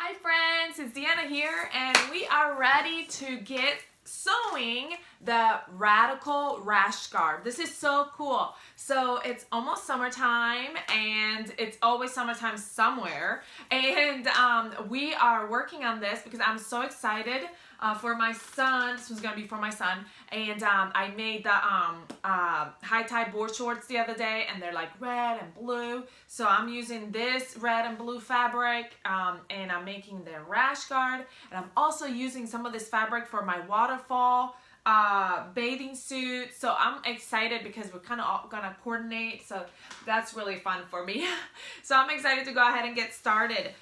Hi friends, it's Deanna here and we are ready to get sewing the Radical Rash scarf. This is so cool. So it's almost summertime and it's always summertime somewhere, and we are working on this because I'm so excited for my son. This was gonna be for my son, and I made the high tie board shorts the other day, and they're like red and blue. So I'm using this red and blue fabric, and I'm making the rash guard, and I'm also using some of this fabric for my waterfall bathing suit. So I'm excited because we're kind of all gonna coordinate, so that's really fun for me. So I'm excited to go ahead and get started.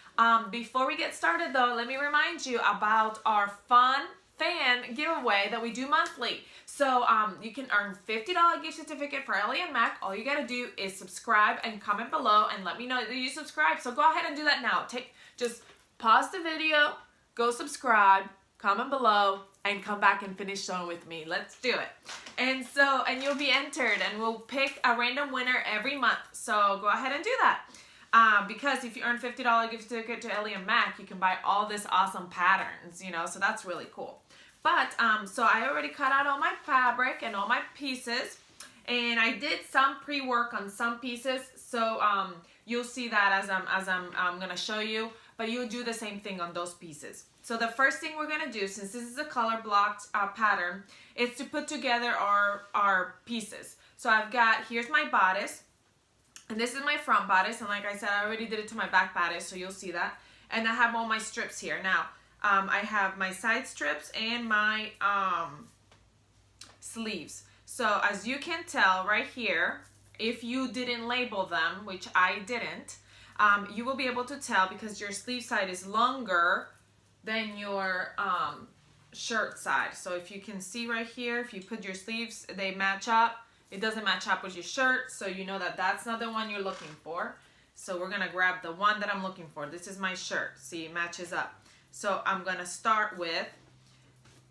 Before we get started though, let me remind you about our fun fan giveaway that we do monthly. So you can earn $50 gift certificate for Ellie and Mac. All you gotta do is subscribe and comment below and let me know that you subscribe. So go ahead and do that now. Just pause the video, go subscribe, comment below, and come back and finish sewing with me. Let's do it. And you'll be entered, and we'll pick a random winner every month. So go ahead and do that. Because if you earn $50 gift certificate to Ellie and Mac, you can buy all this awesome patterns, you know, so that's really cool. But, so I already cut out all my fabric and all my pieces, and I did some pre-work on some pieces, so you'll see that as I'm gonna show you, but you'll do the same thing on those pieces. So the first thing we're gonna do, since this is a color blocked pattern, is to put together our pieces. So here's my bodice, and this is my front bodice, and like I said, I already did it to my back bodice, so you'll see that. And I have all my strips here. Now, I have my side strips and my sleeves. So as you can tell right here, if you didn't label them, which I didn't, you will be able to tell because your sleeve side is longer than your shirt side. So if you can see right here, if you put your sleeves, they match up. It doesn't match up with your shirt, so you know that that's not the one you're looking for. So we're gonna grab the one that I'm looking for. This is my shirt. See, it matches up. So I'm gonna start with,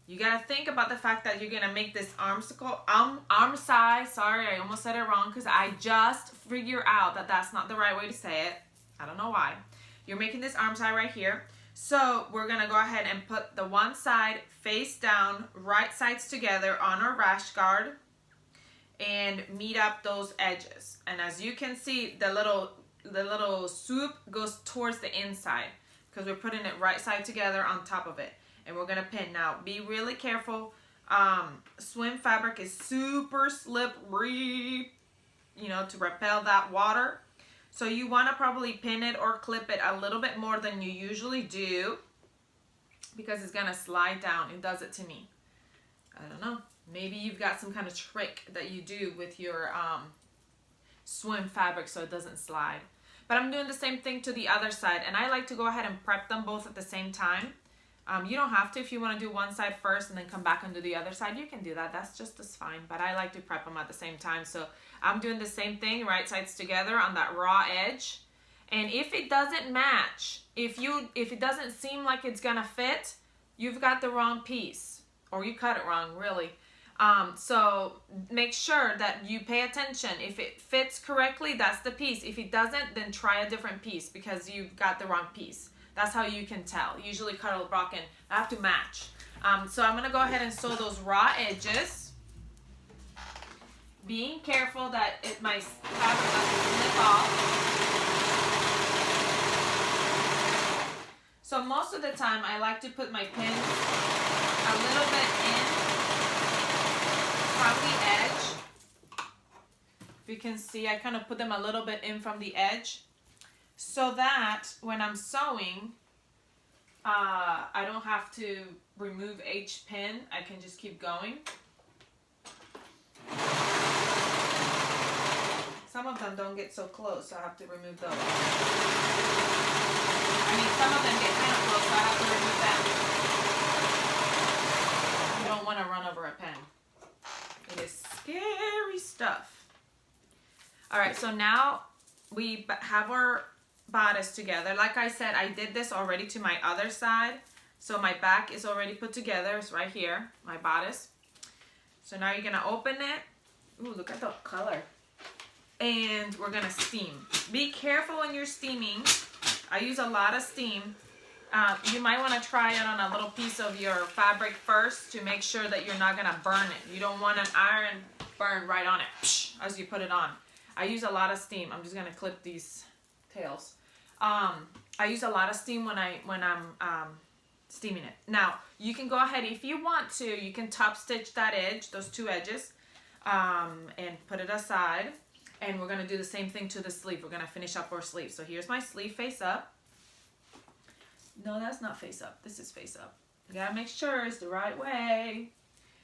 you gotta think about the fact that you're gonna make this arm size. Sorry, I almost said it wrong because I just figured out that that's not the right way to say it. I don't know why. You're making this arm side right here. So we're gonna go ahead and put the one side face down, right sides together on our rash guard, and meet up those edges. And as you can see, the little swoop goes towards the inside because we're putting it right side together on top of it, and we're gonna pin. Now be really careful. Swim fabric is super slippery, you know, to repel that water. So you want to probably pin it or clip it a little bit more than you usually do because it's gonna slide down. It does it to me. I don't know. Maybe you've got some kind of trick that you do with your swim fabric so it doesn't slide. But I'm doing the same thing to the other side, and I like to go ahead and prep them both at the same time. You don't have to. If you want to do one side first and then come back and do the other side, you can do that. That's just as fine. But I like to prep them at the same time. So I'm doing the same thing, right sides together on that raw edge. And if it doesn't match, if it doesn't seem like it's gonna fit, you've got the wrong piece, or you cut it wrong, really. So make sure that you pay attention. If it fits correctly, that's the piece. If it doesn't, then try a different piece because you've got the wrong piece. That's how you can tell. Usually color blocking, I have to match. So I'm gonna go ahead and sew those raw edges, being careful that my fabric doesn't slip off. So most of the time, I like to put my pins a little bit in from the edge. If you can see, I kind of put them a little bit in from the edge so that when I'm sewing, I don't have to remove each pin. I can just keep going. Some of them don't get so close, so I have to remove those. I mean, some of them get kind of close, so I have to remove them. You don't want to run over a pen. It is scary stuff. All right, so now we have our bodice together. Like I said, I did this already to my other side. So my back is already put together. It's right here, my bodice. So now you're gonna open it. Ooh, look at the color. And we're gonna steam. Be careful when you're steaming. I use a lot of steam You might want to try it on a little piece of your fabric first to make sure that you're not going to burn it. You don't want an iron burn right on it as you put it on. I use a lot of steam. I'm just going to clip these tails. I use a lot of steam when I'm steaming it. Now, you can go ahead, if you want to, you can top stitch that edge, those two edges, and put it aside. And we're going to do the same thing to the sleeve. We're going to finish up our sleeve. So here's my sleeve face up. No, that's not face up. This is face up. You got to make sure it's the right way.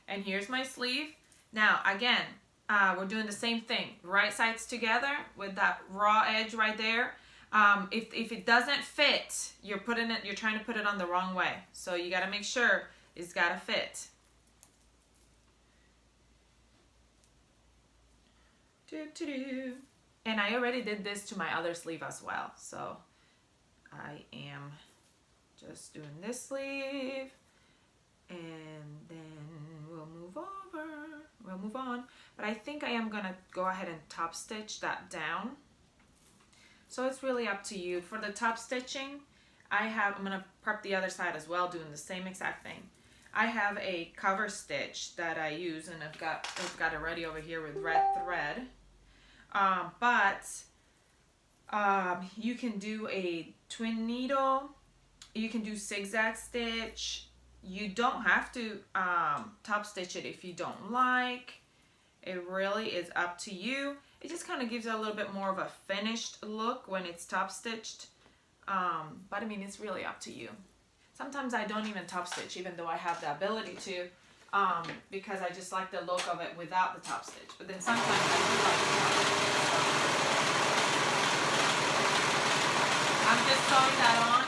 And here's my sleeve. Now, again, we're doing the same thing. Right sides together with that raw edge right there. If it doesn't fit, you're trying to put it on the wrong way. So you got to make sure it's got to fit. And I already did this to my other sleeve as well. So I am just doing this sleeve, and then we'll move over. We'll move on. But I think I am gonna go ahead and top stitch that down. So it's really up to you. For the top stitching, I'm gonna prep the other side as well, doing the same exact thing. I have a cover stitch that I use, and I've got it ready over here with red thread. You can do a twin needle. You can do zigzag stitch. You don't have to top stitch it if you don't like. It really is up to you. It just kind of gives it a little bit more of a finished look when it's top stitched. But I mean, it's really up to you. Sometimes I don't even top stitch, even though I have the ability to, because I just like the look of it without the top stitch. But then sometimes I do like the top stitch. I'm just sewing that on.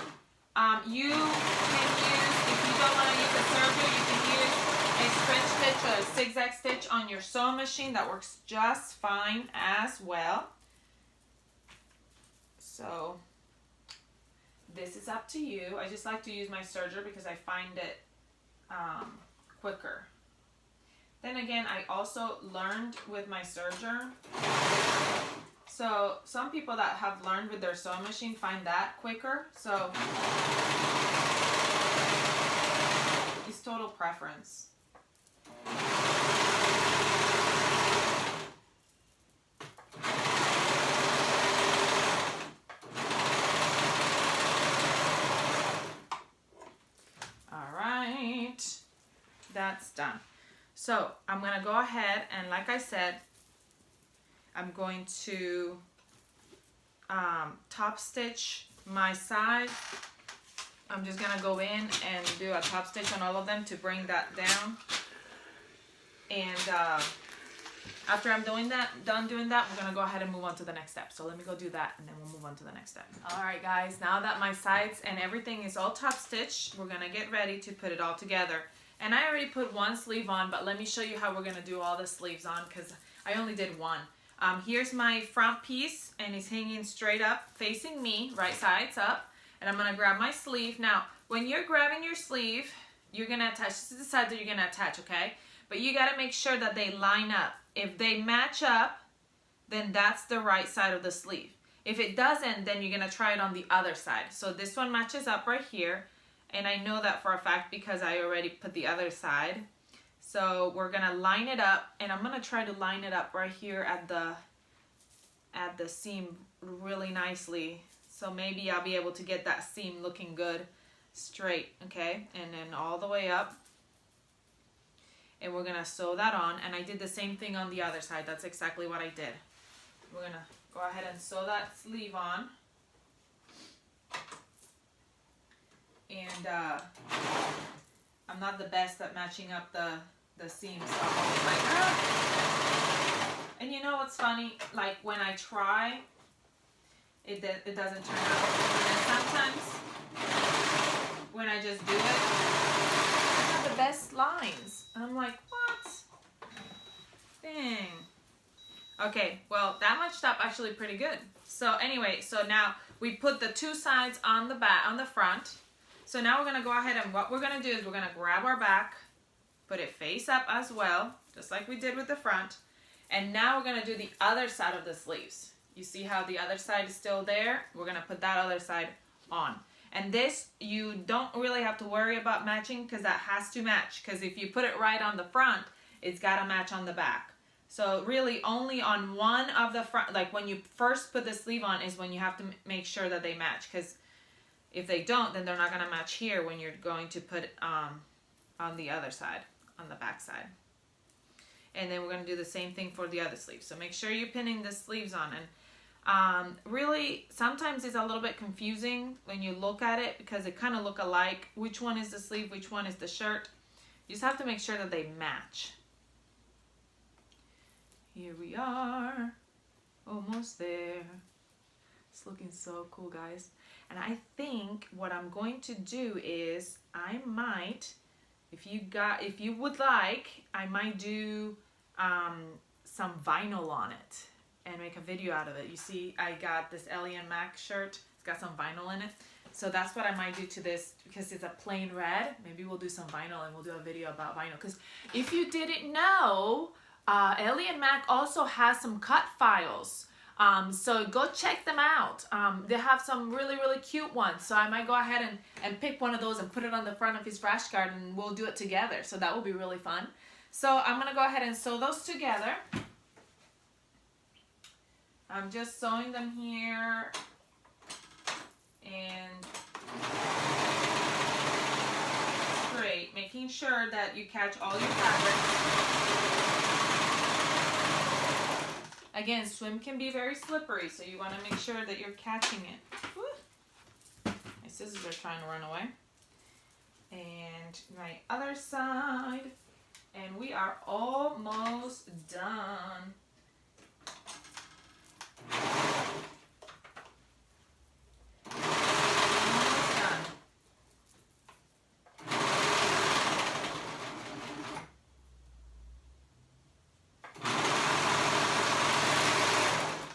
You can use, if you don't want to use a serger, you can use a stretch stitch or a zigzag stitch on your sewing machine. That works just fine as well. So this is up to you. I just like to use my serger because I find it quicker. Then again, I also learned with my serger. So some people that have learned with their sewing machine find that quicker. So it's total preference. That's done. So I'm going to go ahead and, like I said, I'm going to top stitch my side. I'm just going to go in and do a top stitch on all of them to bring that down. And after I'm done doing that, we're going to go ahead and move on to the next step. So let me go do that, and then we'll move on to the next step. All right, guys, now that my sides and everything is all top stitched, we're going to get ready to put it all together. And I already put one sleeve on, but let me show you how we're going to do all the sleeves on, because I only did one. Here's my front piece, and it's hanging straight up, facing me, right sides up. And I'm going to grab my sleeve. Now, when you're grabbing your sleeve, you're going to attach, this is the side that you're going to attach, okay? But you got to make sure that they line up. If they match up, then that's the right side of the sleeve. If it doesn't, then you're going to try it on the other side. So this one matches up right here. And I know that for a fact because I already put the other side. So we're gonna line it up, and I'm gonna try to line it up right here at the seam really nicely. So maybe I'll be able to get that seam looking good straight, okay? And then all the way up. And we're gonna sew that on. And I did the same thing on the other side. That's exactly what I did. We're gonna go ahead and sew that sleeve on. And I'm not the best at matching up the seams. So I'm always like, ah. And you know what's funny? Like when I try, it doesn't turn out. And sometimes when I just do it, I have the best lines. And I'm like, what? Dang. Okay, well that matched up actually pretty good. So anyway, so now we put the two sides on the back, on the front. So now we're going to go ahead, and what we're going to do is we're going to grab our back, put it face up as well, just like we did with the front. And now we're going to do the other side of the sleeves. You see how the other side is still there? We're going to put that other side on. And this, you don't really have to worry about matching because that has to match. Because if you put it right on the front, it's got to match on the back. So really only on one of the front, like when you first put the sleeve on is when you have to make sure that they match. Because if they don't, then they're not going to match here when you're going to put it on the other side, on the back side. And then we're going to do the same thing for the other sleeve. So make sure you're pinning the sleeves on. And really, sometimes it's a little bit confusing when you look at it because they kind of look alike. Which one is the sleeve? Which one is the shirt? You just have to make sure that they match. Here we are. Almost there. It's looking so cool, guys. And I think what I'm going to do is I might, if you would like, I might do some vinyl on it and make a video out of it. You see, I got this Ellie and Mac shirt. It's got some vinyl in it. So that's what I might do to this because it's a plain red. Maybe we'll do some vinyl and we'll do a video about vinyl. Because if you didn't know, Ellie and Mac also has some cut files. So go check them out. They have some really, really cute ones. So I might go ahead and pick one of those and put it on the front of his rash guard and we'll do it together. So that will be really fun. So I'm going to go ahead and sew those together. I'm just sewing them here and straight, making sure that you catch all your fabric. Again, swim can be very slippery, so you want to make sure that you're catching it. Woo. My scissors are trying to run away. And my other side. And we are almost done.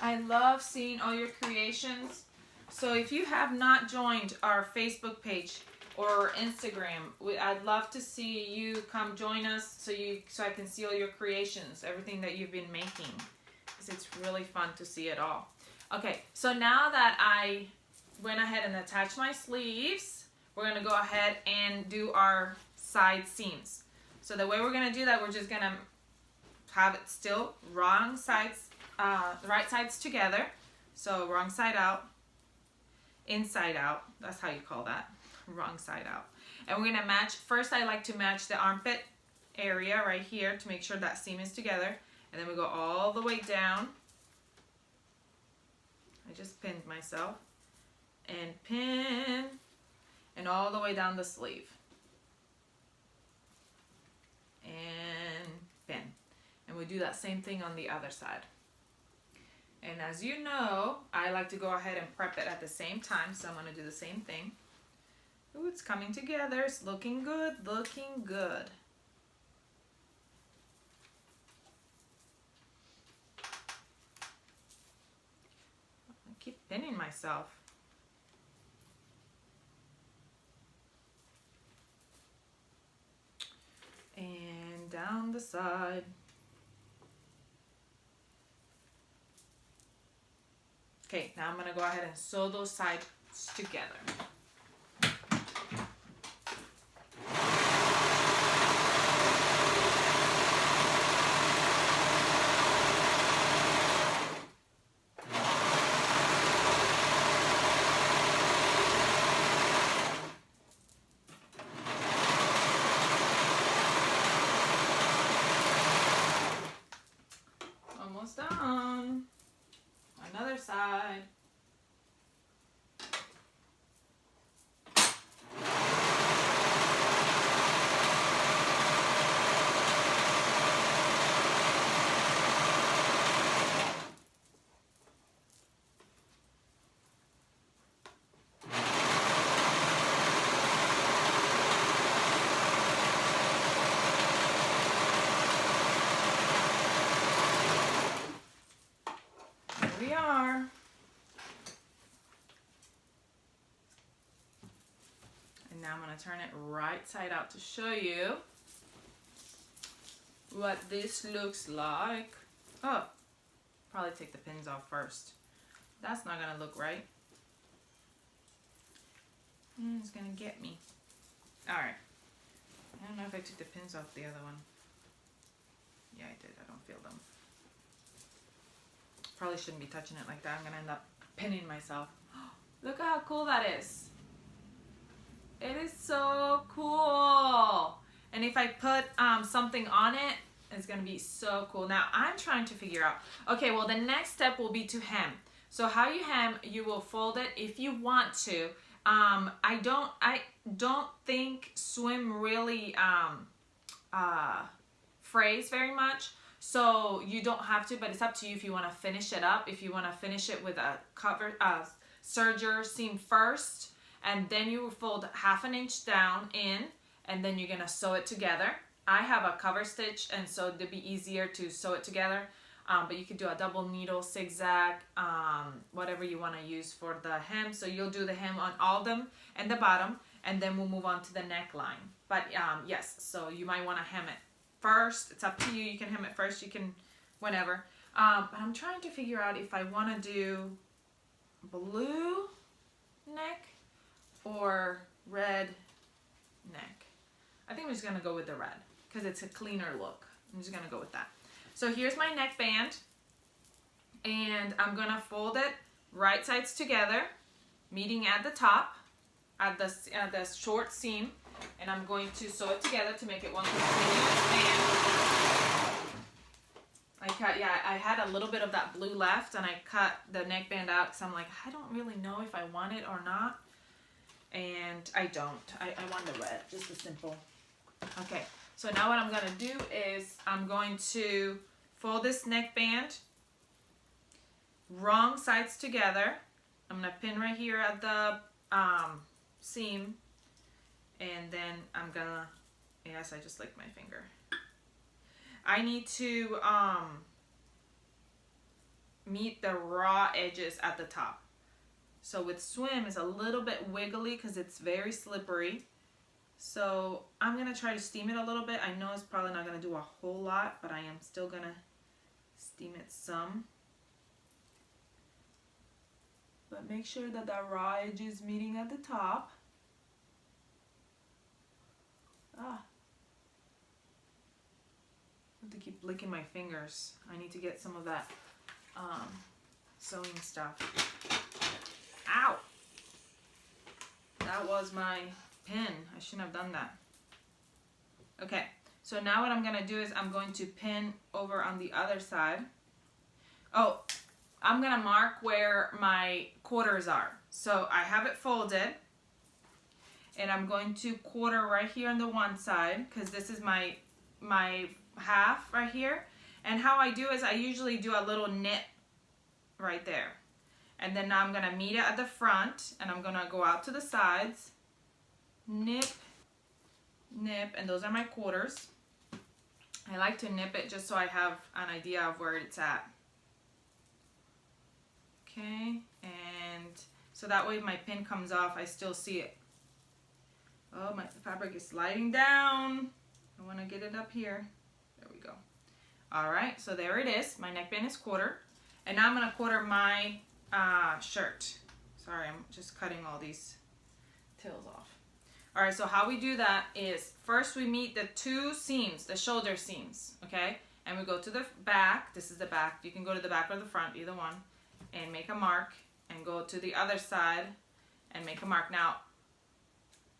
I love seeing all your creations. So if you have not joined our Facebook page or Instagram, I'd love to see you come join us so I can see all your creations, everything that you've been making. Because it's really fun to see it all. Okay, so now that I went ahead and attached my sleeves, we're going to go ahead and do our side seams. So the way we're going to do that, we're just going to have it still wrong sides, the right sides together. So wrong side out, inside out. That's how you call that. Wrong side out. And we're going to match. First, I like to match the armpit area right here to make sure that seam is together. And then we go all the way down. I just pinned myself. And pin. And all the way down the sleeve. And pin. And we do that same thing on the other side. And as you know, I like to go ahead and prep it at the same time. So I'm going to do the same thing. Ooh, it's coming together. It's looking good. Looking good. I keep pinning myself. And down the side. Okay, now I'm going to go ahead and sew those sides together. Almost done. Another side. We are. And now I'm going to turn it right side out to show you what this looks like. Oh, probably take the pins off first. That's not going to look right. It's gonna get me. All right. I don't know if I took the pins off the other one. Yeah, I did. I don't feel them. Probably shouldn't be touching it like that. I'm gonna end up pinning myself. Look at how cool that is. It is so cool. And if I put something on it, it's gonna be so cool. Now I'm trying to figure out, okay, well the next step will be to hem. So how you hem, you will fold it if you want to. I don't think swim really frays very much. So you don't have to, but it's up to you if you want to finish it up. If you want to finish it with a serger seam first, and then you will fold 1/2 inch down in, and then you're gonna sew it together. I have a cover stitch, and so it'd be easier to sew it together. But you could do a double needle, zigzag, whatever you want to use for the hem. So you'll do the hem on all of them and the bottom, and then we'll move on to the neckline. But yes, so you might want to hem it first. It's up to you. You can hem it first. You can whenever. But I'm trying to figure out if I want to do blue neck or red neck. I think I'm just going to go with the red because it's a cleaner look. I'm just going to go with that. So here's my neckband, and I'm going to fold it right sides together, meeting at the top, at the short seam, and I'm going to sew it together to make it one continuous band. I had a little bit of that blue left, and I cut the neckband out because I'm like, I don't really know if I want it or not. And I don't. I want the red, just the simple. Okay, so now what I'm going to do is I'm going to fold this neckband wrong sides together. I'm going to pin right here at the seam, and then I'm going to, yes, I just licked my finger. I need to meet the raw edges at the top. So with swim, it's a little bit wiggly because it's very slippery. So I'm going to try to steam it a little bit. I know it's probably not going to do a whole lot, but I am still going to steam it some. But make sure that the raw edge is meeting at the top. I have to keep licking my fingers. I need to get some of that sewing stuff. Ow! That was my pin. I shouldn't have done that. Okay, so now what I'm going to do is I'm going to pin over on the other side. Oh, I'm going to mark where my quarters are. So I have it folded, and I'm going to quarter right here on the one side because this is my half right here. And how I do is I usually do a little knit right there. And then now I'm going to meet it at the front, and I'm going to go out to the sides, nip, nip, and those are my quarters. I like to nip it just so I have an idea of where it's at. Okay, and so that way my pin comes off, I still see it. Oh, my fabric is sliding down. I want to get it up here. There we go. All right, so there it is. My neckband is quartered. And now I'm going to quarter my shirt. Sorry, I'm just cutting all these tails off. All right, so how we do that is first we meet the two seams, the shoulder seams, okay? And we go to the back. This is the back. You can go to the back or the front, either one, and make a mark, and go to the other side and make a mark.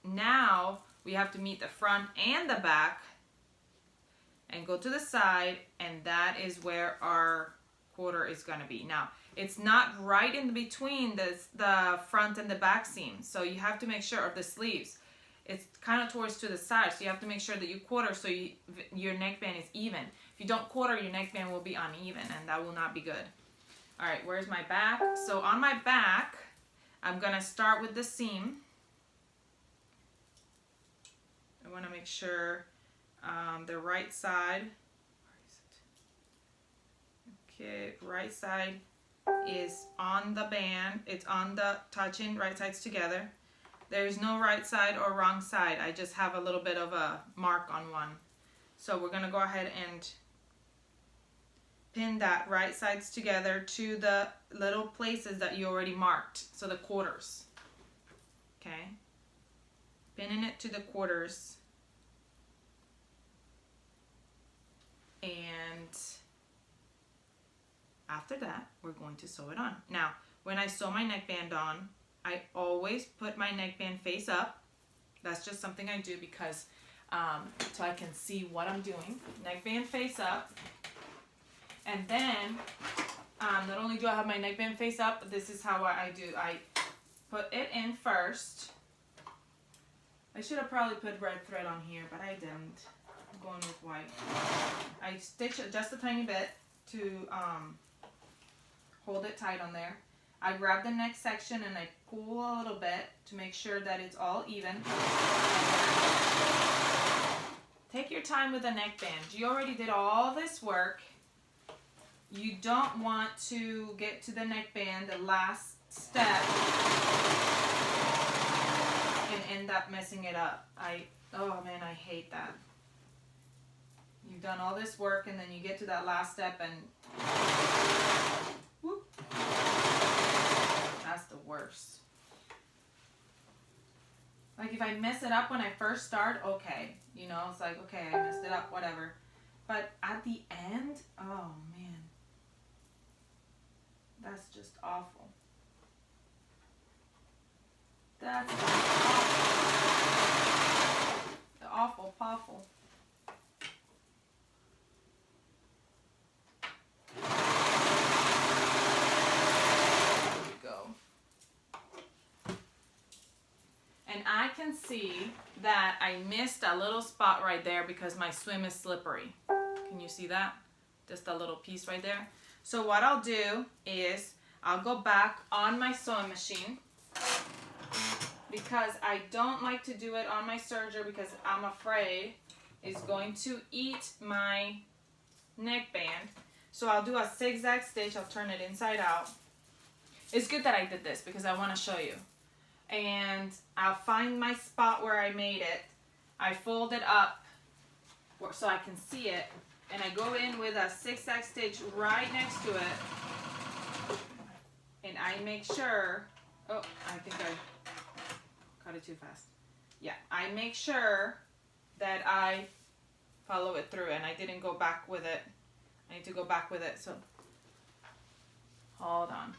Now we have to meet the front and the back and go to the side, and that is where our quarter is going to be. Now, it's not right in between the front and the back seam, so you have to make sure of the sleeves. It's kind of towards to the side, so you have to make sure that you quarter so your neckband is even. If you don't quarter, your neckband will be uneven, and that will not be good. All right, where's my back? So on my back, I'm going to start with the seam. I want to make sure the right side, okay, right side is on the band. It's on the touching right sides together. There's no right side or wrong side. I just have a little bit of a mark on one. So we're going to go ahead and pin that right sides together to the little places that you already marked. So the quarters. Okay. pinning it to the quarters. And after that, we're going to sew it on. Now, when I sew my neckband on, I always put my neckband face up. That's just something I do because so I can see what I'm doing. Neckband face up. And then, not only do I have my neckband face up, but this is how I do. I put it in first. I should have probably put red thread on here, but I didn't. I'm going with white. I stitch it just a tiny bit to hold it tight on there. I grab the neck section and I pull a little bit to make sure that it's all even. Take your time with the neckband. You already did all this work. You don't want to get to the neckband, the last step, and end up messing it up. Oh man, I hate that. You've done all this work and then you get to that last step and whoop. That's the worst. Like if I mess it up when I first start, okay. You know, it's like, okay, I messed it up, whatever. But at the end, oh man. That's just awful. That's awful. Awful. And I can see that I missed a little spot right there because my swim is slippery. Can you see that? Just a little piece right there. So what I'll do is I'll go back on my sewing machine because I don't like to do it on my serger because I'm afraid it's going to eat my neckband. So I'll do a zigzag stitch. I'll turn it inside out. It's good that I did this because I want to show you. And I'll find my spot where I made it. I fold it up so I can see it, and I go in with a zigzag stitch right next to it, and I make sure, oh, I think I cut it too fast. Yeah, I make sure that I follow it through, and I didn't go back with it. I need to go back with it, so hold on.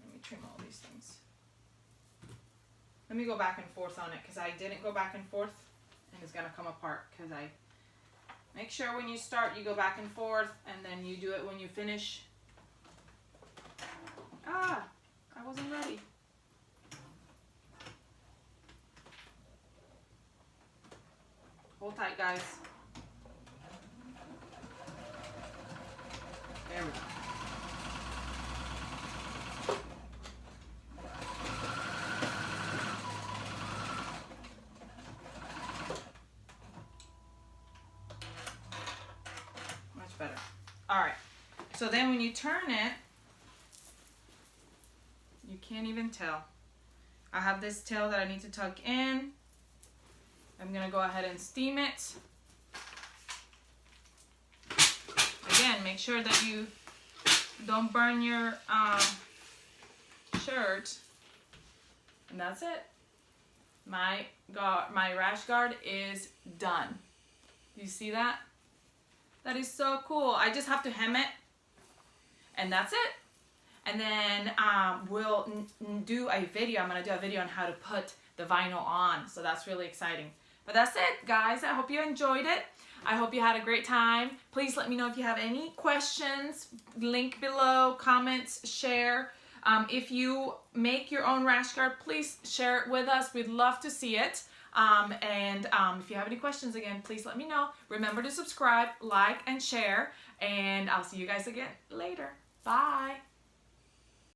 Let me trim all these things. Let me go back and forth on it because I didn't go back and forth and it's going to come apart because I make sure when you start you go back and forth and then you do it when you finish. Ah, I wasn't ready. Hold tight, guys. There we go. Better. All right, so then when you turn it, you can't even tell. I have this tail that I need to tuck in. I'm gonna go ahead and steam it. Again, make sure that you don't burn your shirt. And that's it. My rash guard is done. You see that? That is so cool. I just have to hem it, and that's it. And then we'll do a video. I'm gonna do a video on how to put the vinyl on. So that's really exciting. But that's it, guys. I hope you enjoyed it. I hope you had a great time. Please let me know if you have any questions. Link below, comments, share. If you make your own rash guard, please share it with us. We'd love to see it. If you have any questions, again, please let me know. Remember to subscribe, like, and share, and I'll see you guys again later. Bye.